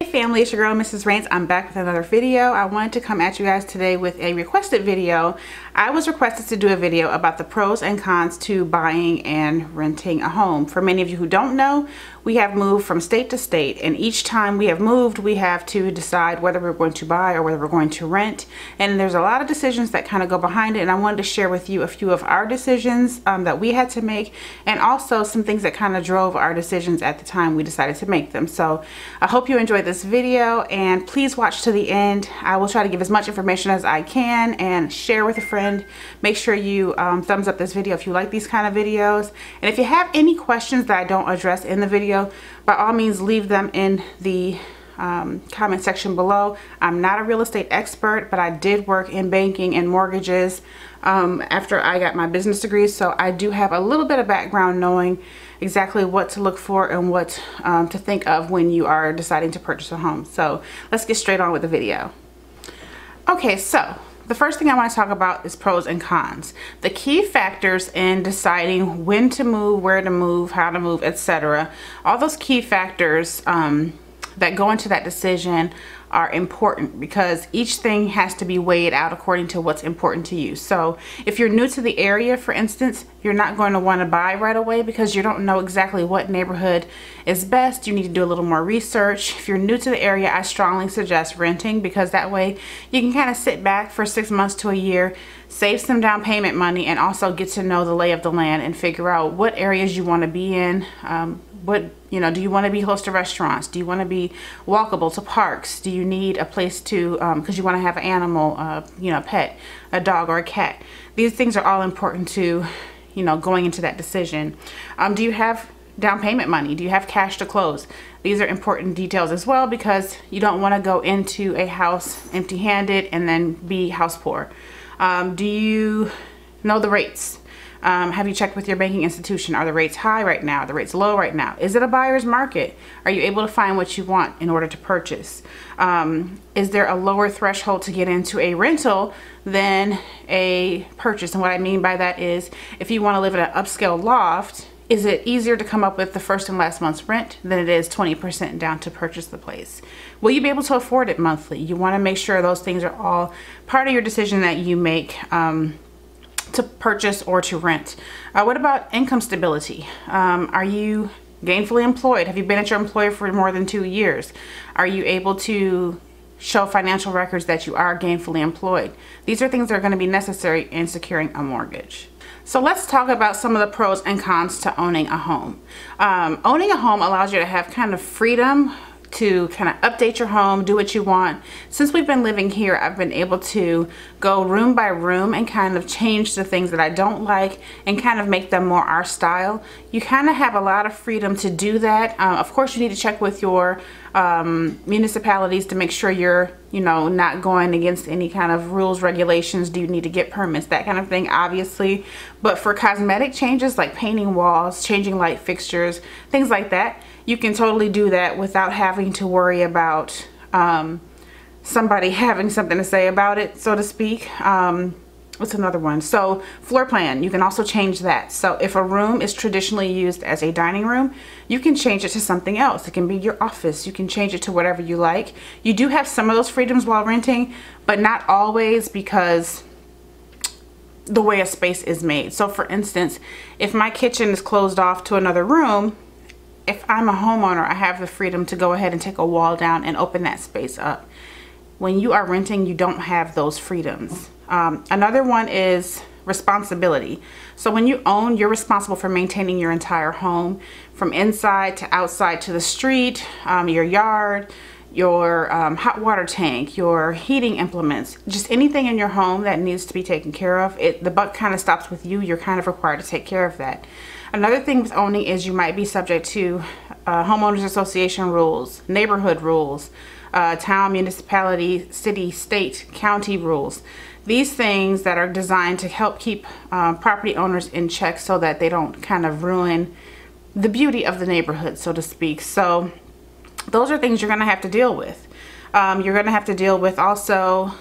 Hey family, it's your girl Mrs. Rains. I'm back with another video. I wanted to come at you guys today with a requested video. I was requested to do a video about the pros and cons to buying and renting a home. For many of you who don't know, we have moved from state to state, and each time we have moved, we have to decide whether we're going to buy or whether we're going to rent. And there's a lot of decisions that kind of go behind it, and I wanted to share with you a few of our decisions that we had to make, and also some things that kind of drove our decisions at the time we decided to make them. So I hope you enjoyed this video, and please watch to the end. I will try to give as much information as I can and share with a friend. Make sure you thumbs up this video if you like these kind of videos, and if you have any questions that I don't address in the video, by all means leave them in the comment section below. I'm not a real estate expert, but I did work in banking and mortgages after I got my business degree, so I do have a little bit of background knowing exactly what to look for and what to think of when you are deciding to purchase a home. So let's get straight on with the video. Okay, so the first thing I want to talk about is pros and cons. The key factors in deciding when to move, where to move, how to move, etc. All those key factors that go into that decision are important, because each thing has to be weighed out according to what's important to you. So if you're new to the area, for instance, you're not going to want to buy right away because you don't know exactly what neighborhood is best. You need to do a little more research. If you're new to the area, I strongly suggest renting, because that way you can kind of sit back for 6 months to a year, save some down payment money, and also get to know the lay of the land and figure out what areas you want to be in. Do you want to be close to restaurants? Do you want to be walkable to parks? Do you need a place to, because you want to have an animal, a pet, a dog or a cat? These things are all important to, going into that decision. Do you have down payment money? Do you have cash to close? These are important details as well, because you don't want to go into a house empty-handed and then be house poor. Do you know the rates? Have you checked with your banking institution? Are the rates high right now? Are the rates low right now? Is it a buyer's market? Are you able to find what you want in order to purchase? Is there a lower threshold to get into a rental than a purchase? And what I mean by that is, if you want to live in an upscale loft, is it easier to come up with the first and last month's rent than it is 20% down to purchase the place? Will you be able to afford it monthly? You want to make sure those things are all part of your decision that you make to purchase or to rent. What about income stability? Are you gainfully employed? Have you been at your employer for more than 2 years? Are you able to show financial records that you are gainfully employed? These are things that are going to be necessary in securing a mortgage. So let's talk about some of the pros and cons to owning a home. Owning a home allows you to have kind of freedom to kind of update your home, do what you want. Since we've been living here, I've been able to go room by room and kind of change the things that I don't like and kind of make them more our style. You kind of have a lot of freedom to do that. Of course, you need to check with your municipalities to make sure you're not going against any kind of rules, regulations. Do you need to get permits, that kind of thing, obviously. But for cosmetic changes like painting walls, changing light fixtures, things like that, you can totally do that without having to worry about somebody having something to say about it, so to speak. What's another one? So floor plan, you can also change that. So if a room is traditionally used as a dining room, you can change it to something else. It can be your office. You can change it to whatever you like. You do have some of those freedoms while renting, but not always, because the way a space is made. So for instance, if my kitchen is closed off to another room, if I'm a homeowner, I have the freedom to go ahead and take a wall down and open that space up. When you are renting, you don't have those freedoms. Another one is responsibility. So when you own, you're responsible for maintaining your entire home, from inside to outside to the street, your yard, your hot water tank, your heating implements, just anything in your home that needs to be taken care of. The buck kind of stops with you. You're kind of required to take care of that. Another thing with owning is you might be subject to homeowners association rules, neighborhood rules, town, municipality, city, state, county rules. These things that are designed to help keep property owners in check so that they don't kind of ruin the beauty of the neighborhood, so to speak. So those are things you're going to have to deal with. You're going to have to deal with also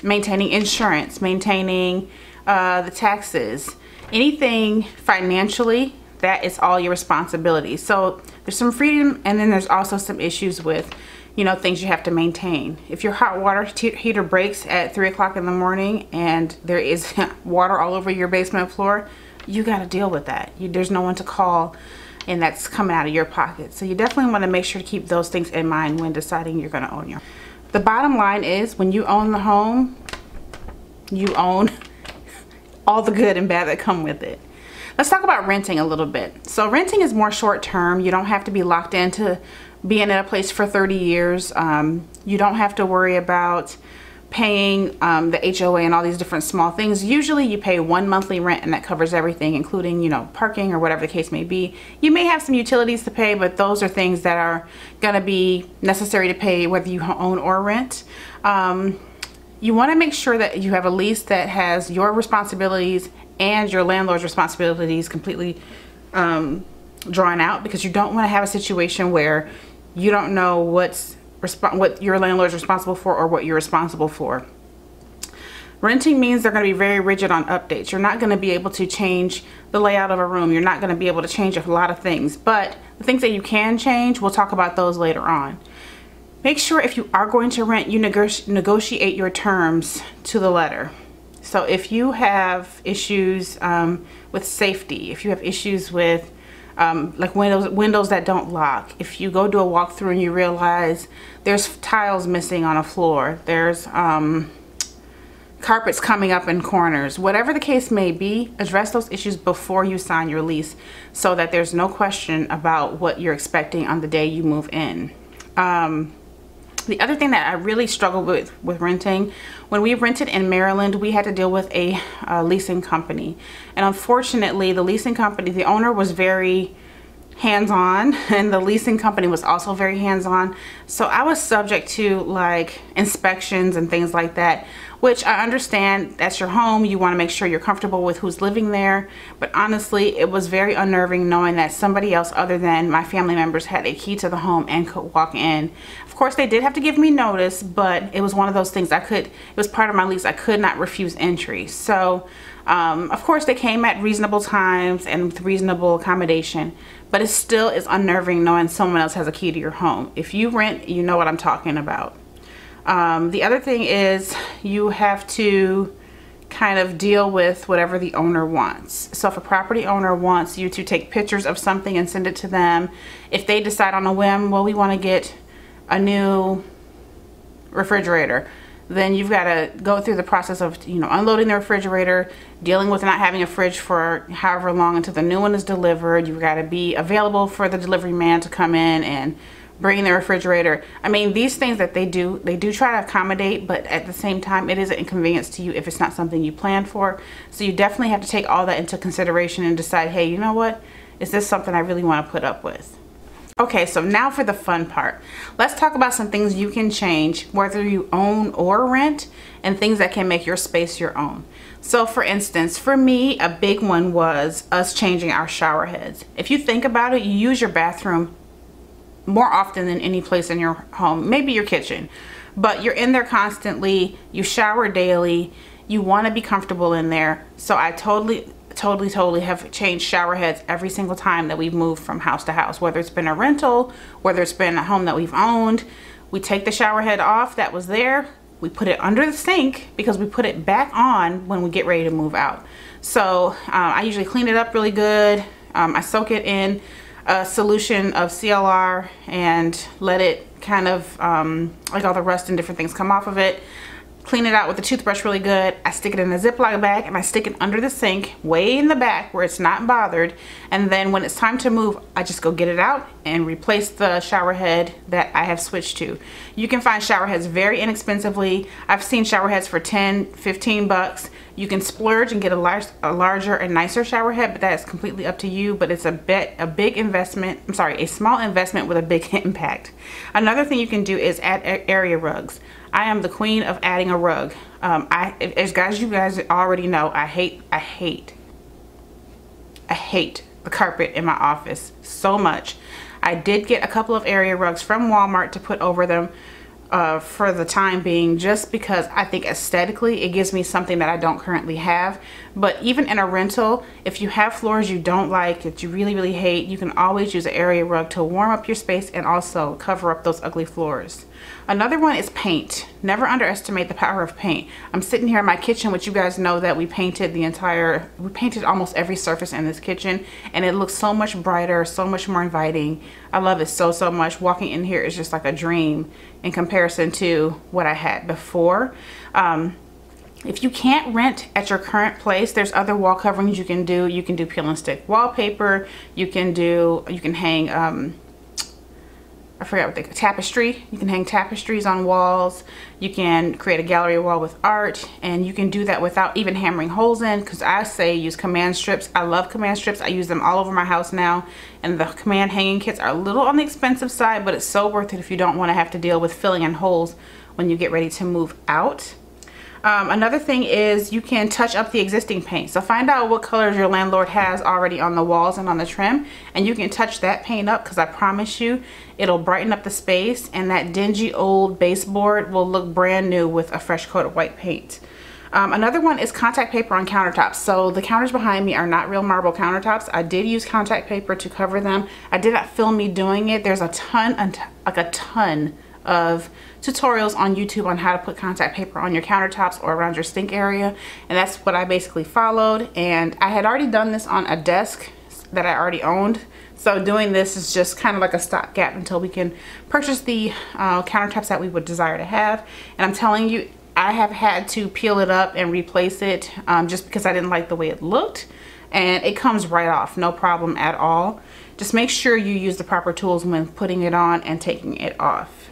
maintaining insurance, maintaining the taxes, anything financially that is all your responsibility. So there's some freedom, and then there's also some issues with, you know, things you have to maintain. If your hot water heater breaks at 3 o'clock in the morning and there is water all over your basement floor, you got to deal with that. There's no one to call, and that's coming out of your pocket. So you definitely want to make sure to keep those things in mind when deciding you're going to own your home. The bottom line is, when you own the home, you own all the good and bad that come with it. Let's talk about renting a little bit. So renting is more short term. You don't have to be locked into being at a place for 30 years. You don't have to worry about paying the HOA and all these different small things. Usually you pay one monthly rent and that covers everything, including, you know, parking or whatever the case may be. You may have some utilities to pay, but those are things that are going to be necessary to pay whether you own or rent. You want to make sure that you have a lease that has your responsibilities and your landlord's responsibilities completely drawn out, because you don't want to have a situation where you don't know what your landlord's responsible for or what you're responsible for. Renting means they're going to be very rigid on updates. You're not going to be able to change the layout of a room. You're not going to be able to change a lot of things, but the things that you can change, we'll talk about those later on. Make sure if you are going to rent, you negotiate your terms to the letter. So if you have issues with safety, if you have issues with like windows that don't lock, if you go do a walkthrough and you realize there's tiles missing on a floor, there's carpets coming up in corners, whatever the case may be, address those issues before you sign your lease so that there's no question about what you're expecting on the day you move in. The other thing that I really struggled with renting, when we rented in Maryland, we had to deal with a leasing company. And unfortunately, the leasing company, the owner was very hands-on, and the leasing company was also very hands-on. So I was subject to like inspections and things like that, which I understand, that's your home. You want to make sure you're comfortable with who's living there. But honestly, it was very unnerving knowing that somebody else other than my family members had a key to the home and could walk in. Of course, they did have to give me notice, but it was one of those things it was part of my lease. I could not refuse entry. So, of course, they came at reasonable times and with reasonable accommodation, but it still is unnerving knowing someone else has a key to your home. If you rent, you know what I'm talking about. The other thing is you have to kind of deal with whatever the owner wants. So if a property owner wants you to take pictures of something and send it to them, if they decide on a whim, well, we want to get a new refrigerator, then you've got to go through the process of, you know, unloading the refrigerator, dealing with not having a fridge for however long until the new one is delivered. You've got to be available for the delivery man to come in and bring the refrigerator. I mean, these things that they do try to accommodate, but at the same time, it is an inconvenience to you if it's not something you planned for. So you definitely have to take all that into consideration and decide, hey, you know what? Is this something I really want to put up with? Okay, so now for the fun part. Let's talk about some things you can change, whether you own or rent, and things that can make your space your own. So for instance, for me, a big one was us changing our shower heads. If you think about it, you use your bathroom more often than any place in your home, maybe your kitchen, but you're in there constantly, you shower daily, you want to be comfortable in there. So I totally have changed shower heads every single time that we've moved from house to house, whether it's been a rental, whether it's been a home that we've owned. We take the shower head off that was there, we put it under the sink because we put it back on when we get ready to move out. So I usually clean it up really good. I soak it in a solution of CLR and let it kind of like all the rust and different things come off of it. Clean it out with a toothbrush really good. I stick it in a Ziploc bag and I stick it under the sink way in the back where it's not bothered, and then when it's time to move, I just go get it out and replace the shower head that I have switched to. You can find shower heads very inexpensively. I've seen shower heads for 10, 15 bucks. You can splurge and get a larger and nicer shower head, but that is completely up to you. But it's a big investment. I'm sorry, a small investment with a big impact. Another thing you can do is add area rugs. I am the queen of adding a rug. As you guys already know, I hate the carpet in my office so much. I did get a couple of area rugs from Walmart to put over them. for the time being, just because I think aesthetically it gives me something that I don't currently have. But even in a rental, if you have floors you don't like, that you really hate, you can always use an area rug to warm up your space and also cover up those ugly floors. Another one is paint. Never underestimate the power of paint. I'm sitting here in my kitchen, which you guys know that we painted almost every surface in this kitchen, and it looks so much brighter, so much more inviting. I love it so much. Walking in here is just like a dream in comparison to what I had before. If you can't rent at your current place, there's other wall coverings you can do. You can do peel and stick wallpaper. You can hang I forgot what tapestry. You can hang tapestries on walls. You can create a gallery wall with art, and you can do that without even hammering holes in, because I say use command strips. I love command strips. I use them all over my house now, and the command hanging kits are a little on the expensive side, but it's so worth it if you don't want to have to deal with filling in holes when you get ready to move out. Another thing is you can touch up the existing paint. So find out what colors your landlord has already on the walls and on the trim, and you can touch that paint up, because I promise you it'll brighten up the space, and that dingy old baseboard will look brand new with a fresh coat of white paint. Another one is contact paper on countertops. So the counters behind me are not real marble countertops. I did use contact paper to cover them. I did not film me doing it. There's a ton of tutorials on YouTube on how to put contact paper on your countertops or around your sink area, and that's what I basically followed. And I had already done this on a desk that I already owned, so doing this is just kind of like a stopgap until we can purchase the countertops that we would desire to have. And I'm telling you, I have had to peel it up and replace it just because I didn't like the way it looked, and it comes right off, no problem at all. Just make sure you use the proper tools when putting it on and taking it off.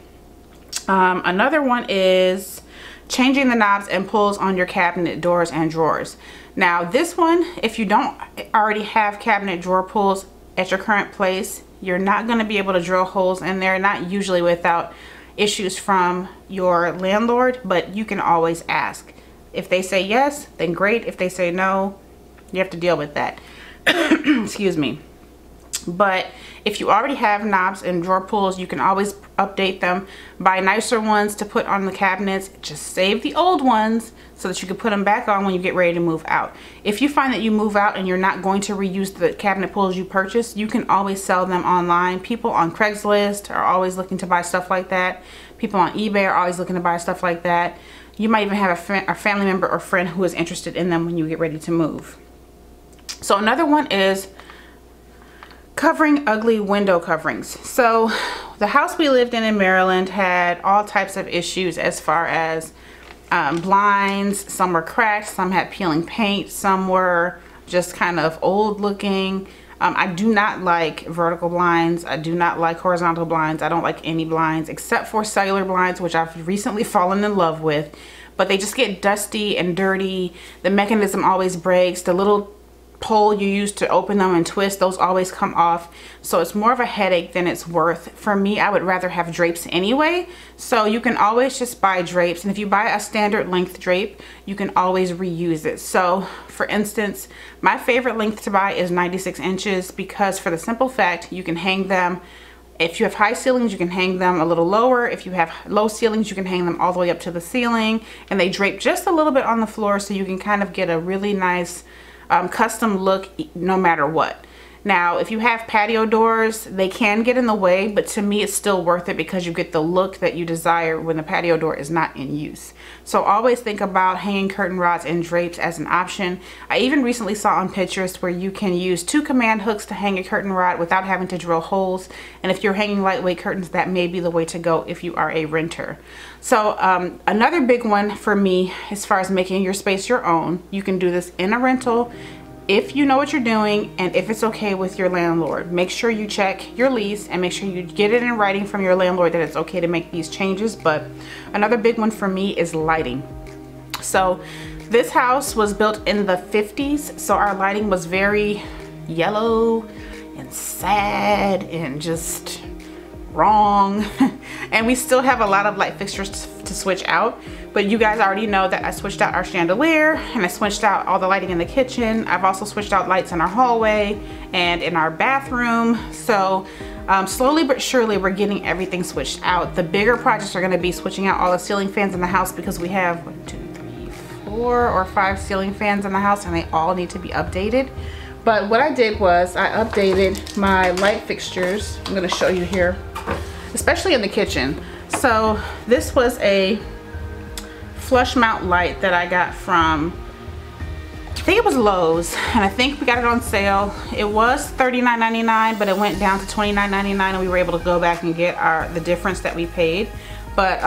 Another one is changing the knobs and pulls on your cabinet doors and drawers. Now this one, if you don't already have cabinet drawer pulls at your current place, you're not going to be able to drill holes in there, not usually without issues from your landlord, but you can always ask. If they say yes, then great. If they say no, you have to deal with that. Excuse me. But if you already have knobs and drawer pulls, you can always update them, buy nicer ones to put on the cabinets. Just save the old ones so that you can put them back on when you get ready to move out. If you find that you move out and you're not going to reuse the cabinet pulls you purchased, you can always sell them online. People on Craigslist are always looking to buy stuff like that. People on eBay are always looking to buy stuff like that. You might even have a family member or friend who is interested in them when you get ready to move. So another one is covering ugly window coverings. So the house we lived in Maryland had all types of issues as far as blinds. Some were cracked, some had peeling paint, some were just kind of old looking. I do not like vertical blinds. I do not like horizontal blinds. I don't like any blinds except for cellular blinds, which I've recently fallen in love with, but they just get dusty and dirty. The mechanism always breaks. The little pole you use to open them and twist, those always come off, so it's more of a headache than it's worth. For me, I would rather have drapes anyway, so you can always just buy drapes, and if you buy a standard length drape, you can always reuse it. So for instance, my favorite length to buy is 96 inches, because for the simple fact you can hang them. If you have high ceilings, you can hang them a little lower. If you have low ceilings, you can hang them all the way up to the ceiling, and they drape just a little bit on the floor, so you can kind of get a really nice custom look no matter what. Now if you have patio doors, they can get in the way, but to me it's still worth it because you get the look that you desire when the patio door is not in use. So always think about hanging curtain rods and drapes as an option. I even recently saw on Pinterest where you can use 2 command hooks to hang a curtain rod without having to drill holes, and if you're hanging lightweight curtains, that may be the way to go if you are a renter. So another big one for me as far as making your space your own, you can do this in a rental if you know what you're doing and if it's okay with your landlord. Make sure you check your lease and make sure you get it in writing from your landlord that it's okay to make these changes. But another big one for me is lighting. So this house was built in the 50s, so our lighting was very yellow and sad and just wrong. And we still have a lot of light fixtures to switch out. But you guys already know that I switched out our chandelier and I switched out all the lighting in the kitchen. I've also switched out lights in our hallway and in our bathroom. So slowly but surely we're getting everything switched out. The bigger projects are going to be switching out all the ceiling fans in the house because we have 1, 2, 3, 4 or 5 ceiling fans in the house and they all need to be updated. But what I did was I updated my light fixtures. I'm going to show you here, especially in the kitchen. So this was a flush mount light that I got from, I think it was Lowe's, and I think we got it on sale. It was $39.99, but it went down to $29.99 and we were able to go back and get the difference that we paid. But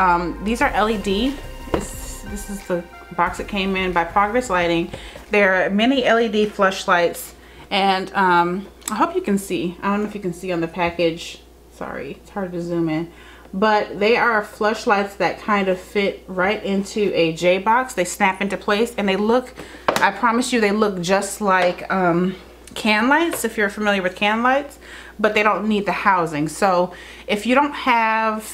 these are LED. This is the box it came in by Progress Lighting. They're mini LED flush lights, and I hope you can see. I don't know if you can see on the package. Sorry, it's hard to zoom in. But they are flush lights that kind of fit right into a J box. They snap into place and they look, I promise you, they look just like can lights, if you're familiar with can lights, but they don't need the housing. So if you don't have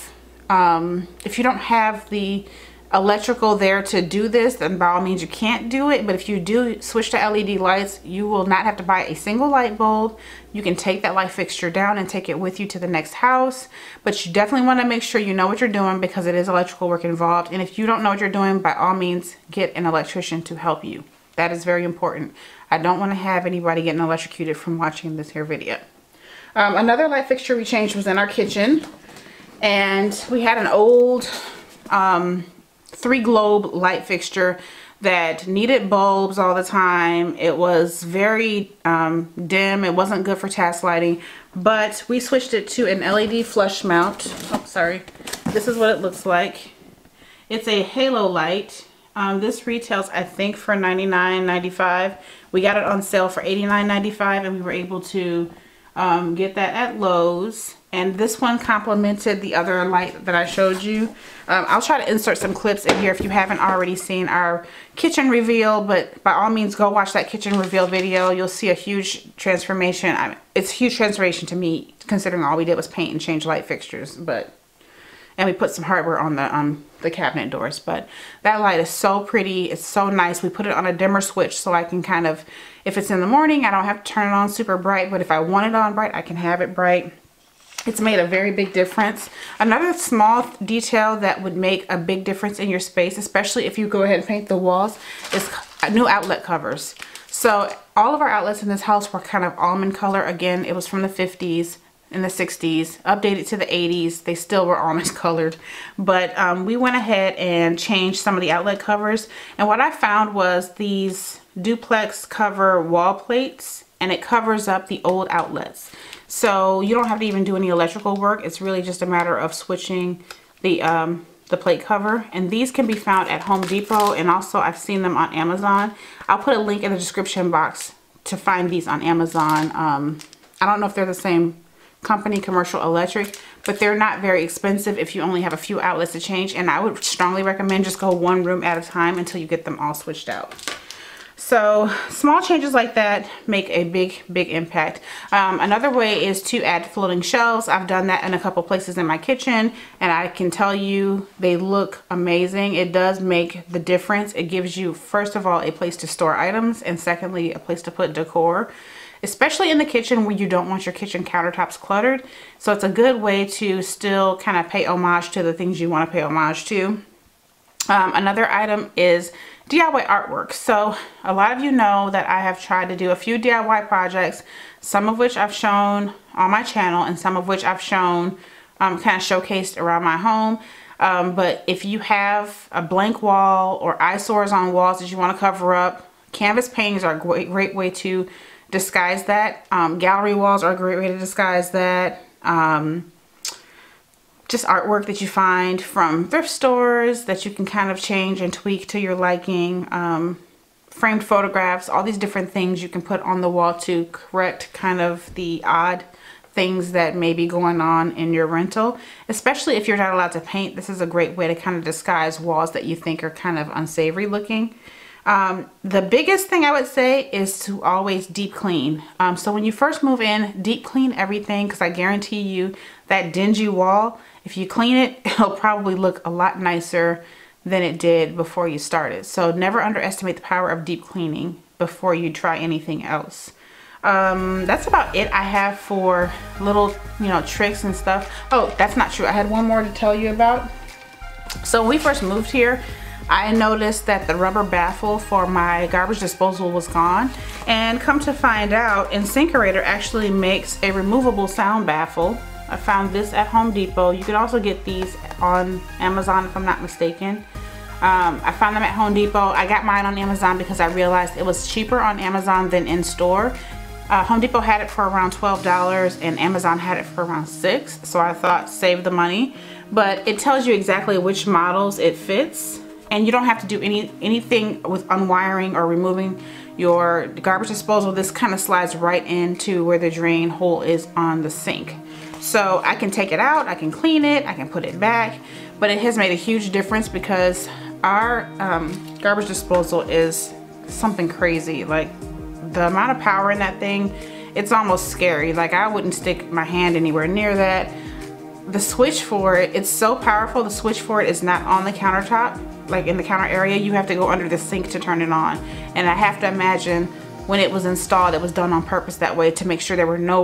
the electrical there to do this, then by all means you can't do it. But if you do switch to LED lights, you will not have to buy a single light bulb. You can take that light fixture down and take it with you to the next house. But you definitely want to make sure you know what you're doing because it is electrical work involved. And if you don't know what you're doing, by all means get an electrician to help you. That is very important. I don't want to have anybody getting electrocuted from watching this here video. Another light fixture we changed was in our kitchen, and we had an old 3 globe light fixture that needed bulbs all the time. It was very dim. It wasn't good for task lighting, but we switched it to an LED flush mount. Oh, sorry. This is what it looks like. It's a halo light. This retails, I think, for $99.95. We got it on sale for $89.95, and we were able to get that at Lowe's. And this one complemented the other light that I showed you. I'll try to insert some clips in here if you haven't already seen our kitchen reveal, but by all means go watch that kitchen reveal video. You'll see a huge transformation. It's a huge transformation to me, considering all we did was paint and change light fixtures, and we put some hardware on the cabinet doors. But that light is so pretty. It's so nice. We put it on a dimmer switch so I can kind of, if it's in the morning, I don't have to turn it on super bright, but if I want it on bright, I can have it bright. It's made a very big difference. Another small detail that would make a big difference in your space, especially if you go ahead and paint the walls, is new outlet covers. So all of our outlets in this house were kind of almond color. Again, it was from the 50s and the 60s, updated to the 80s. They still were almond colored, but we went ahead and changed some of the outlet covers. And what I found was these duplex cover wall plates, and it covers up the old outlets. So you don't have to even do any electrical work. It's really just a matter of switching the plate cover. And these can be found at Home Depot, and also I've seen them on Amazon. I'll put a link in the description box to find these on Amazon. I don't know if they're the same company, Commercial Electric, but they're not very expensive if you only have a few outlets to change. And I would strongly recommend just go one room at a time until you get them all switched out. So small changes like that make a big impact. Another way is to add floating shelves. I've done that in a couple places in my kitchen, and I can tell you they look amazing. It does make the difference. It gives you, first of all, a place to store items, and secondly, a place to put decor, especially in the kitchen where you don't want your kitchen countertops cluttered. So it's a good way to still kind of pay homage to the things you want to pay homage to. Another item is DIY artwork. So a lot of you know that I have tried to do a few DIY projects, some of which I've shown on my channel and some of which I've shown kind of showcased around my home. But if you have a blank wall or eyesores on walls that you want to cover up, canvas paintings are a great way to disguise that. Gallery walls are a great way to disguise that. Just artwork that you find from thrift stores that you can kind of change and tweak to your liking. Framed photographs, all these different things you can put on the wall to correct kind of the odd things that may be going on in your rental. Especially if you're not allowed to paint, this is a great way to kind of disguise walls that you think are kind of unsavory looking. The biggest thing I would say is to always deep clean. So when you first move in, deep clean everything, because I guarantee you that dingy wall, if you clean it, it'll probably look a lot nicer than it did before you started. So never underestimate the power of deep cleaning before you try anything else. That's about it I have for little, you know, tricks and stuff. Oh, that's not true. I had one more to tell you about. So when we first moved here, I noticed that the rubber baffle for my garbage disposal was gone. And come to find out, InSinkErator actually makes a removable sound baffle. I found this at Home Depot. You can also get these on Amazon if I'm not mistaken. I found them at Home Depot. I got mine on Amazon because I realized it was cheaper on Amazon than in store. Home Depot had it for around $12 and Amazon had it for around $6. So I thought, save the money. But it tells you exactly which models it fits. And you don't have to do anything with unwiring or removing your garbage disposal. This kind of slides right into where the drain hole is on the sink. So I can take it out, I can clean it, I can put it back. But it has made a huge difference because our garbage disposal is something crazy. Like, the amount of power in that thing, it's almost scary. Like, I wouldn't stick my hand anywhere near that. The switch for it, it's so powerful. The switch for it is not on the countertop, like in the counter area. You have to go under the sink to turn it on. And I have to imagine when it was installed, it was done on purpose that way to make sure there was no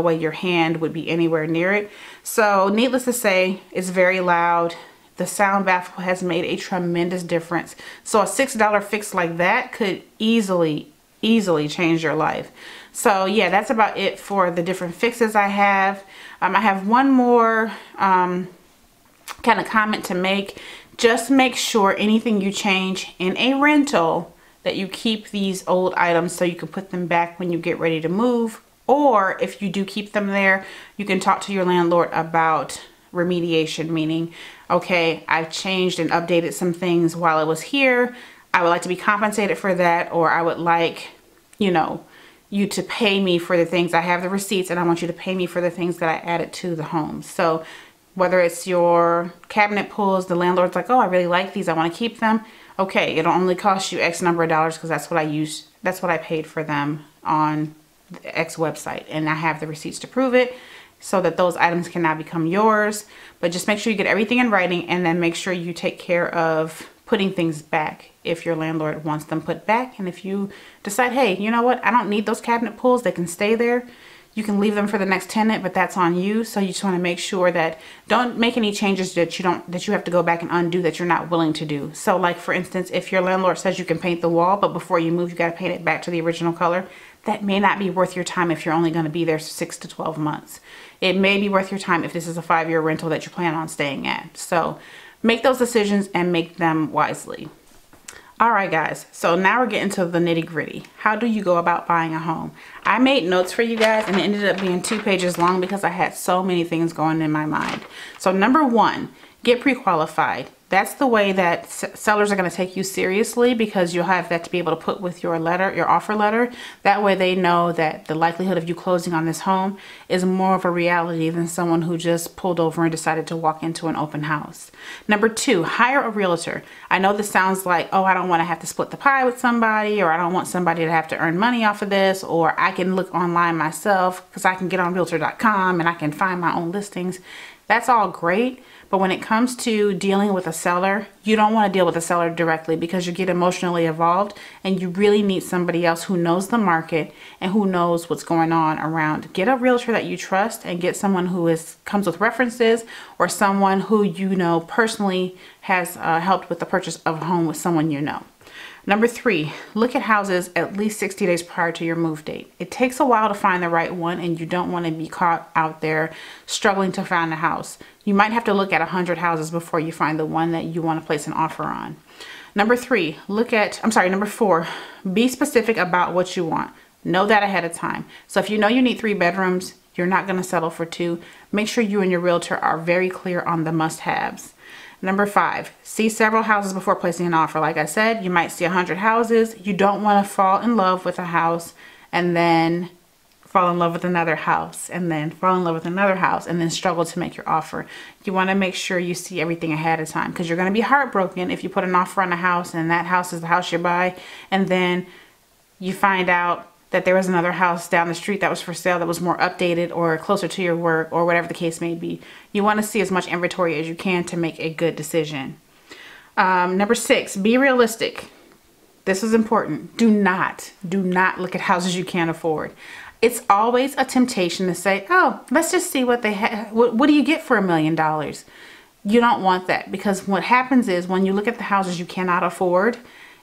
way your hand would be anywhere near it. So needless to say, it's very loud. The sound baffle has made a tremendous difference. So a $6 fix like that could easily change your life. So yeah, that's about it for the different fixes I have. I have one more kind of comment to make. Just make sure anything you change in a rental that you keep these old items so you can put them back when you get ready to move. Or if you do keep them there, you can talk to your landlord about remediation, meaning, okay, I've changed and updated some things while it was here. I would like to be compensated for that, or I would like, you know, you to pay me for the things. I have the receipts and I want you to pay me for the things that I added to the home. So whether it's your cabinet pulls, the landlord's like, oh, I really like these, I want to keep them. Okay, it'll only cost you X number of dollars because that's what I used, that's what I paid for them on the X website. And I have the receipts to prove it so that those items can now become yours. But just make sure you get everything in writing, and then make sure you take care of putting things back if your landlord wants them put back. And if you decide, hey, you know what, I don't need those cabinet pulls, they can stay there, you can leave them for the next tenant, but that's on you. So you just want to make sure that don't make any changes that you have to go back and undo that you're not willing to do. So like, for instance, if your landlord says you can paint the wall, but before you move you got to paint it back to the original color, that may not be worth your time if you're only going to be there 6 to 12 months. It may be worth your time if this is a 5-year rental that you plan on staying at. So make those decisions and make them wisely. All right, guys, so now we're getting to the nitty gritty. How do you go about buying a home? I made notes for you guys and it ended up being 2 pages long because I had so many things going in my mind. So number 1, get pre-qualified. That's the way that sellers are going to take you seriously, because you'll have that to be able to put with your letter, your offer letter. That way they know that the likelihood of you closing on this home is more of a reality than someone who just pulled over and decided to walk into an open house. Number 2, hire a realtor. I know this sounds like, oh, I don't want to have to split the pie with somebody, or I don't want somebody to have to earn money off of this, or I can look online myself because I can get on realtor.com and I can find my own listings. That's all great. But when it comes to dealing with a seller, you don't want to deal with a seller directly because you get emotionally involved, and you really need somebody else who knows the market and who knows what's going on around. Get a realtor that you trust, and get someone who comes with references, or someone who you know personally has helped with the purchase of a home with someone you know. Number 3, look at houses at least 60 days prior to your move date. It takes a while to find the right one, and you don't want to be caught out there struggling to find a house. You might have to look at 100 houses before you find the one that you want to place an offer on. Number 4, be specific about what you want. Know that ahead of time. So if you know you need 3 bedrooms, you're not going to settle for 2. Make sure you and your realtor are very clear on the must-haves. Number 5, see several houses before placing an offer. Like I said, you might see 100 houses. You don't want to fall in love with a house and then fall in love with another house and then fall in love with another house and then struggle to make your offer. You want to make sure you see everything ahead of time, because you're going to be heartbroken if you put an offer on a house and that house is the house you buy, and then you find out that there was another house down the street that was for sale that was more updated or closer to your work or whatever the case may be. You want to see as much inventory as you can to make a good decision. Number 6, be realistic. This is important. Do not look at houses you can't afford. It's always a temptation to say, oh, let's just see what they have. What do you get for $1 million? You don't want that, because what happens is when you look at the houses you cannot afford,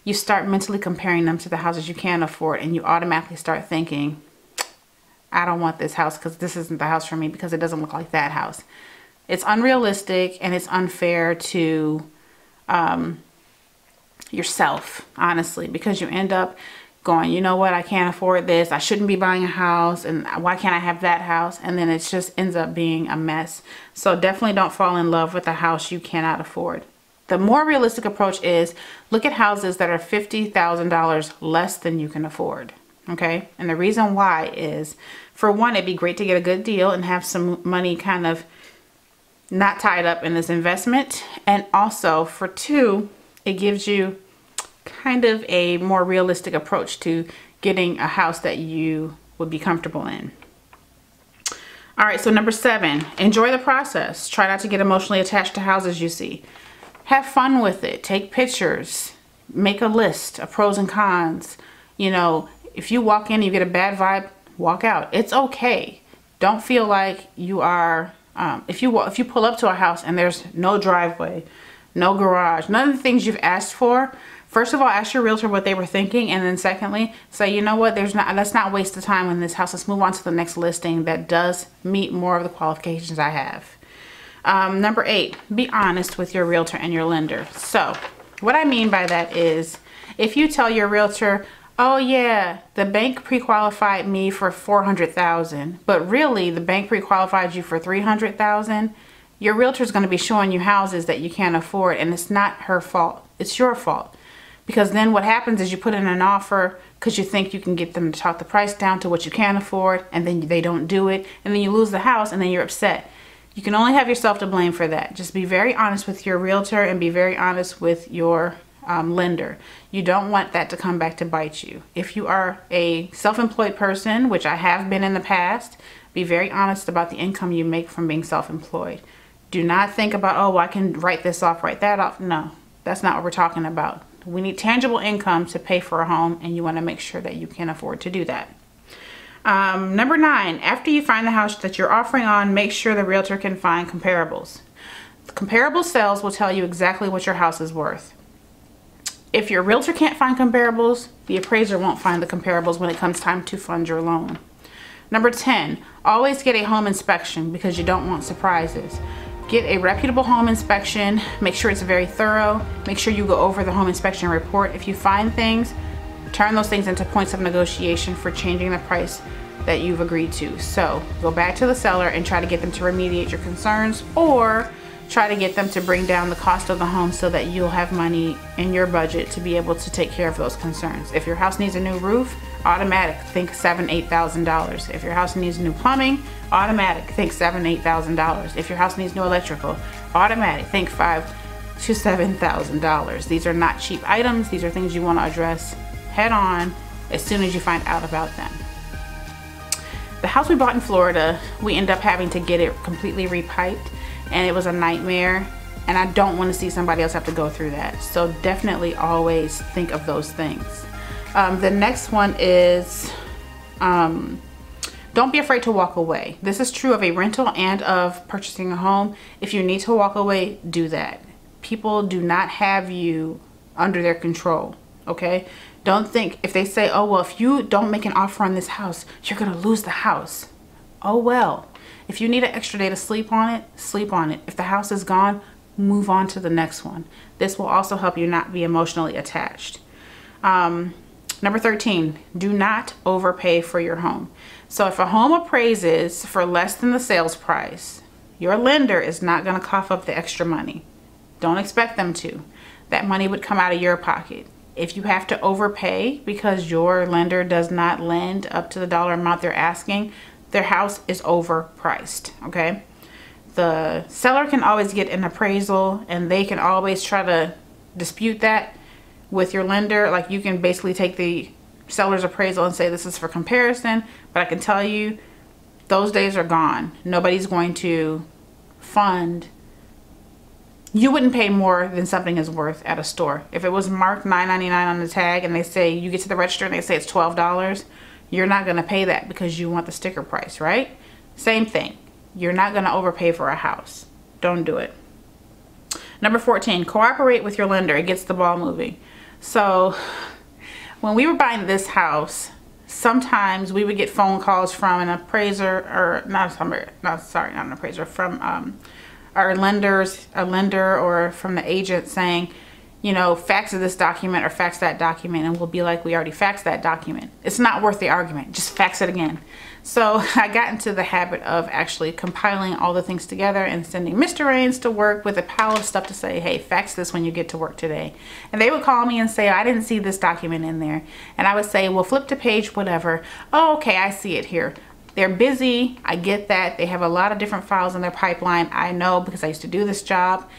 you start mentally comparing them to the houses you can afford, and you automatically start thinking, I don't want this house because this isn't the house for me because it doesn't look like that house. It's unrealistic and it's unfair to yourself, honestly, because you end up going, you know what, I can't afford this. I shouldn't be buying a house, and why can't I have that house? And then it just ends up being a mess. So definitely don't fall in love with a house you cannot afford. The more realistic approach is look at houses that are $50,000 less than you can afford. Okay. And the reason why is, for one, it'd be great to get a good deal and have some money kind of not tied up in this investment. And also for two, it gives you kind of a more realistic approach to getting a house that you would be comfortable in. All right. So number 7, enjoy the process. Try not to get emotionally attached to houses you see. Have fun with it. Take pictures. Make a list of pros and cons. You know, if you walk in and you get a bad vibe, walk out. It's okay. Don't feel like you are, if you pull up to a house and there's no driveway, no garage, none of the things you've asked for, first of all, ask your realtor what they were thinking. And then secondly, say, you know what, let's not waste the time in this house. Let's move on to the next listing that does meet more of the qualifications I have. Number 8, be honest with your realtor and your lender. So what I mean by that is, if you tell your realtor, oh yeah, the bank pre-qualified me for $400,000, but really the bank pre-qualified you for $300,000, your realtor is going to be showing you houses that you can't afford, and it's not her fault. It's your fault. Because then what happens is you put in an offer because you think you can get them to talk the price down to what you can afford, and then they don't do it, and then you lose the house, and then you're upset. You can only have yourself to blame for that. Just be very honest with your realtor and be very honest with your lender. You don't want that to come back to bite you. If you are a self-employed person, which I have been in the past, be very honest about the income you make from being self-employed. Do not think about, oh, well, I can write this off, write that off. No, that's not what we're talking about. We need tangible income to pay for a home, and you want to make sure that you can afford to do that. Number 9, after you find the house that you're offering on, make sure the realtor can find comparables. Comparable sales will tell you exactly what your house is worth. If your realtor can't find comparables, the appraiser won't find the comparables when it comes time to fund your loan. Number 10, always get a home inspection because you don't want surprises. Get a reputable home inspection. Make sure it's very thorough. Make sure you go over the home inspection report. If you find things, turn those things into points of negotiation for changing the price that you've agreed to. So go back to the seller and try to get them to remediate your concerns, or try to get them to bring down the cost of the home so that you'll have money in your budget to be able to take care of those concerns. If your house needs a new roof, automatic, think $7,000, $8,000. If your house needs new plumbing, automatic, think $7,000, $8,000. If your house needs new electrical, automatic, think $5,000 to $7,000. These are not cheap items. These are things you want to address head on as soon as you find out about them. The house we bought in Florida, we ended up having to get it completely repiped, and it was a nightmare, and I don't want to see somebody else have to go through that. So definitely always think of those things. The next one is don't be afraid to walk away. This is true of a rental and of purchasing a home. If you need to walk away, do that. People do not have you under their control, okay? Don't think, if they say, oh, well, if you don't make an offer on this house, you're gonna lose the house. Oh, well, if you need an extra day to sleep on it, sleep on it. If the house is gone, move on to the next one. This will also help you not be emotionally attached. Number 13, do not overpay for your home. So if a home appraises for less than the sales price, your lender is not gonna cough up the extra money. Don't expect them to. That money would come out of your pocket. If you have to overpay because your lender does not lend up to the dollar amount they're asking, their house is overpriced, okay? The seller can always get an appraisal, and they can always try to dispute that with your lender. Like, you can basically take the seller's appraisal and say this is for comparison, but I can tell you those days are gone. Nobody's going to fund. You wouldn't pay more than something is worth at a store. If it was marked $9.99 on the tag and they say, you get to the register and they say it's $12, you're not going to pay that because you want the sticker price, right? Same thing. You're not going to overpay for a house. Don't do it. Number 14, cooperate with your lender. It gets the ball moving. So when we were buying this house, sometimes we would get phone calls from an appraiser, or not an appraiser, from our lenders, a lender, or from the agent saying, you know, fax this document or fax that document, and we'll be like, we already faxed that document. It's not worth the argument. Just fax it again. So I got into the habit of actually compiling all the things together and sending Mr. Rains to work with a pile of stuff to say, hey, fax this when you get to work today. And they would call me and say, I didn't see this document in there. And I would say, well, flip to page whatever. Oh, okay, I see it here. They're busy. I get that. They have a lot of different files in their pipeline. I know because I used to do this job.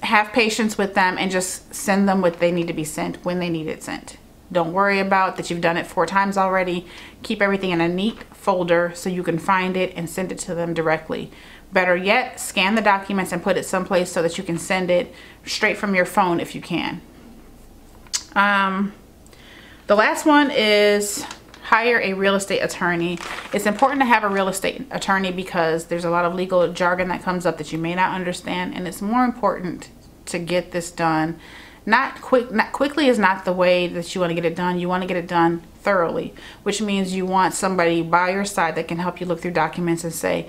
Have patience with them and just send them what they need to be sent when they need it sent. Don't worry about that you've done it 4 times already. Keep everything in a neat folder so you can find it and send it to them directly. Better yet, scan the documents and put it someplace so that you can send it straight from your phone if you can. The last one is hire a real estate attorney. It's important to have a real estate attorney because there's a lot of legal jargon that comes up that you may not understand, and it's more important to get this done. Not quickly is not the way that you want to get it done. You want to get it done thoroughly, which means you want somebody by your side that can help you look through documents and say,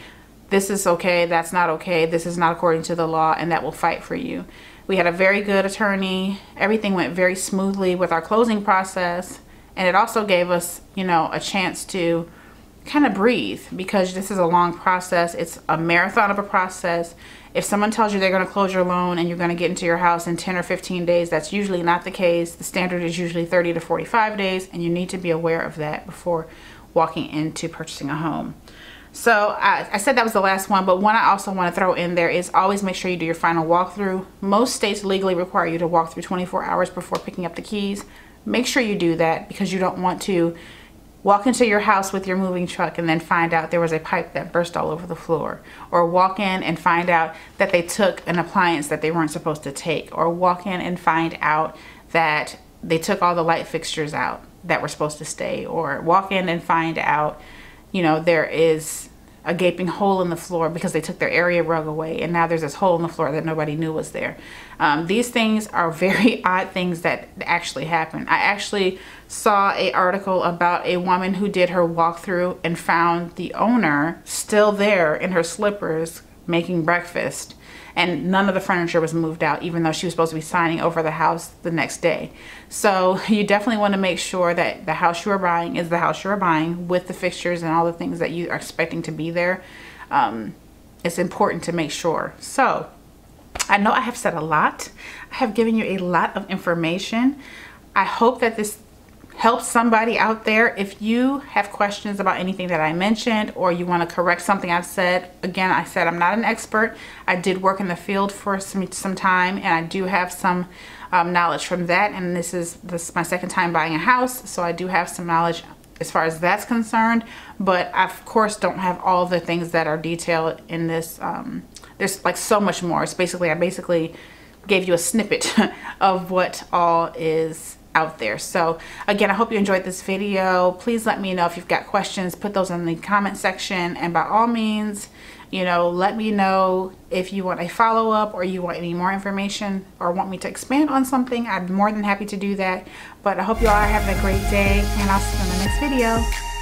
this is okay, that's not okay, this is not according to the law, and that will fight for you. We had a very good attorney. Everything went very smoothly with our closing process. And it also gave us, you know, a chance to kind of breathe because this is a long process. It's a marathon of a process. If someone tells you they're going to close your loan and you're going to get into your house in 10 or 15 days, that's usually not the case. The standard is usually 30 to 45 days, and you need to be aware of that before walking into purchasing a home. So I said that was the last one, but one I also want to throw in there is always make sure you do your final walkthrough. Most states legally require you to walk through 24 hours before picking up the keys. Make sure you do that because you don't want to walk into your house with your moving truck and then find out there was a pipe that burst all over the floor, or walk in and find out that they took an appliance that they weren't supposed to take, or walk in and find out that they took all the light fixtures out that were supposed to stay, or walk in and find out, you know, there is a gaping hole in the floor because they took their area rug away and now there's this hole in the floor that nobody knew was there. These things are very odd things that actually happen. I actually saw an article about a woman who did her walkthrough and found the owner still there in her slippers making breakfast, and none of the furniture was moved out even though she was supposed to be signing over the house the next day. So you definitely want to make sure that the house you are buying is the house you are buying with the fixtures and all the things that you are expecting to be there. It's important to make sure. So I know I have said a lot. I have given you a lot of information. I hope that this helps somebody out there. If you have questions about anything that I mentioned, or you want to correct something I've said, again, I said I'm not an expert. I did work in the field for some time, and I do have some knowledge from that. And this is my second time buying a house, so I do have some knowledge as far as that's concerned. But I, of course, don't have all the things that are detailed in this. There's like so much more. It's basically, I basically gave you a snippet of what all is out there. So again, I hope you enjoyed this video. Please let me know if you've got questions. Put those in the comment section, and by all means, you know, let me know if you want a follow-up or you want any more information or want me to expand on something. I'm more than happy to do that. But I hope you all are having a great day, and I'll see you in the next video.